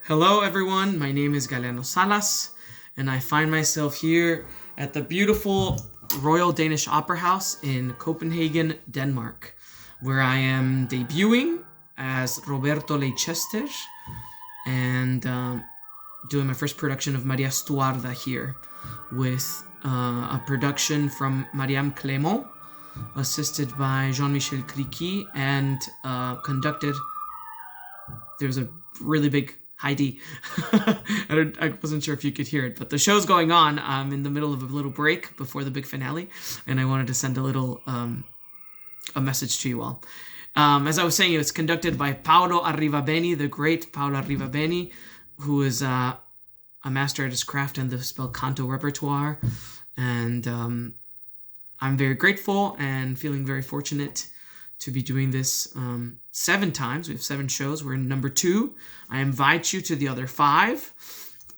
Hello everyone, my name is Galeano Salas, and I find myself here at the beautiful Royal Danish Opera House in Copenhagen, Denmark, where I am debuting as Roberto Leicester and doing my first production of Maria Stuarda here with a production from Mariame Clément, assisted by Jean-Michel Criqui, and conducted. There's a really big Heidi. I wasn't sure if you could hear it, but the show's going on. I'm in the middle of a little break before the big finale, and I wanted to send a little a message to you all. As I was saying, it was conducted by Paolo Arrivabeni, the great Paolo Arrivabeni, who is a master at his craft in the bel-canto repertoire, and I'm very grateful and feeling very fortunate to be doing this 7 times. We have 7 shows. We're in number 2. I invite you to the other 5.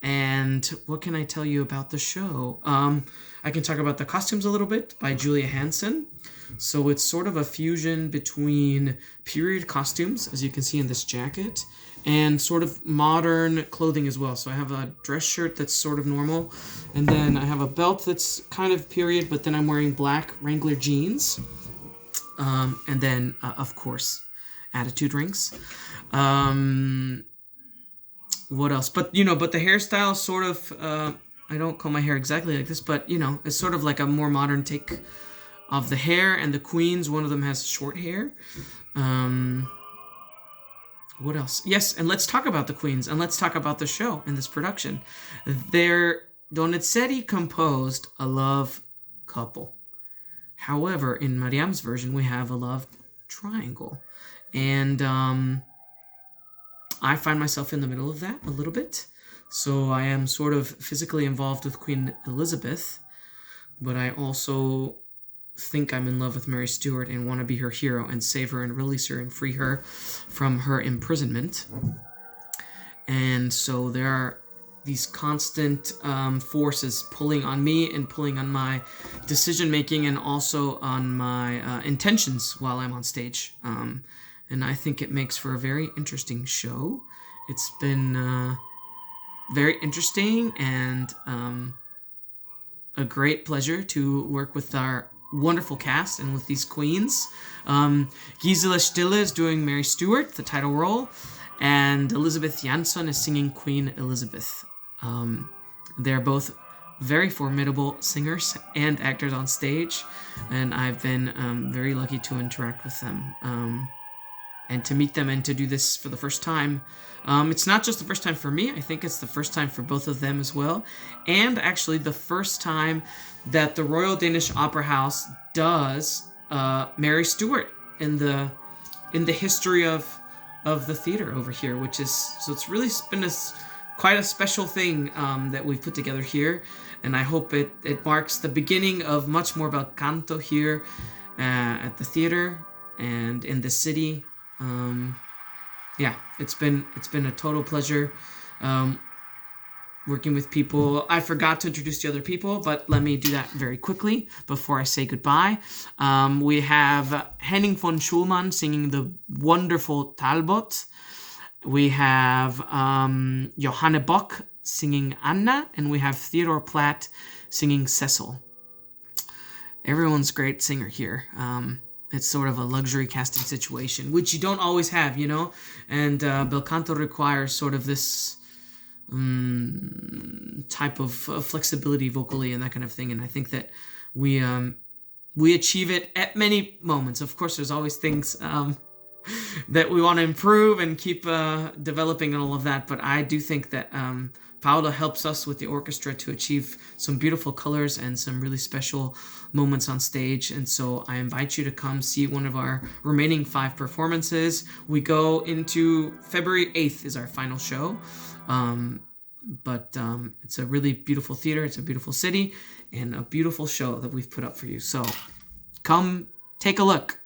And what can I tell you about the show? I can talk about the costumes a little bit by Julia Hansen. So it's sort of a fusion between period costumes, as you can see in this jacket, and sort of modern clothing as well. So I have a dress shirt that's sort of normal, and then I have a belt that's kind of period, but then I'm wearing black Wrangler jeans. And then, of course, attitude rings. What else? But the hairstyle is sort of, I don't comb my hair exactly like this, but, it's sort of like a more modern take of the hair. And the queens, one of them has short hair. What else? Yes, and let's talk about the queens, and let's talk about the show and this production. Donizetti composed a love couple. However, in Mariame's version, we have a love triangle. And I find myself in the middle of that a little bit. So I am sort of physically involved with Queen Elizabeth, but I also think I'm in love with Mary Stuart and want to be her hero and save her and release her and free her from her imprisonment. And so there are these constant forces pulling on me and pulling on my decision-making and also on my intentions while I'm on stage. And I think it makes for a very interesting show. It's been very interesting and a great pleasure to work with our wonderful cast and with these queens. Gisela Stille is doing Mary Stuart, the title role, and Elizabeth Jansson is singing Queen Elizabeth. They're both very formidable singers and actors on stage, and I've been very lucky to interact with them and to meet them and to do this for the first time. It's not just the first time for me, I think it's the first time for both of them as well, and actually the first time that the Royal Danish Opera House does Mary Stuart in the history of the theater over here, which is, so it's really been quite a special thing that we've put together here, and I hope it marks the beginning of much more bel-canto here at the theater and in the city. It's been a total pleasure working with people. I forgot to introduce the other people, but let me do that very quickly before I say goodbye. We have Henning von Schulman singing the wonderful Talbot. We have Johanne Bock singing Anna, and we have Theodore Platt singing Cecil. Everyone's a great singer here. It's sort of a luxury casting situation, which you don't always have, and bel-canto requires sort of this type of flexibility vocally and that kind of thing, and I think that we achieve it at many moments. Of course, there's always things that we want to improve and keep developing and all of that. But I do think that Paolo helps us with the orchestra to achieve some beautiful colors and some really special moments on stage. And so I invite you to come see one of our remaining 5 performances. We go into February 8th is our final show. But it's a really beautiful theater. It's a beautiful city and a beautiful show that we've put up for you. So come take a look.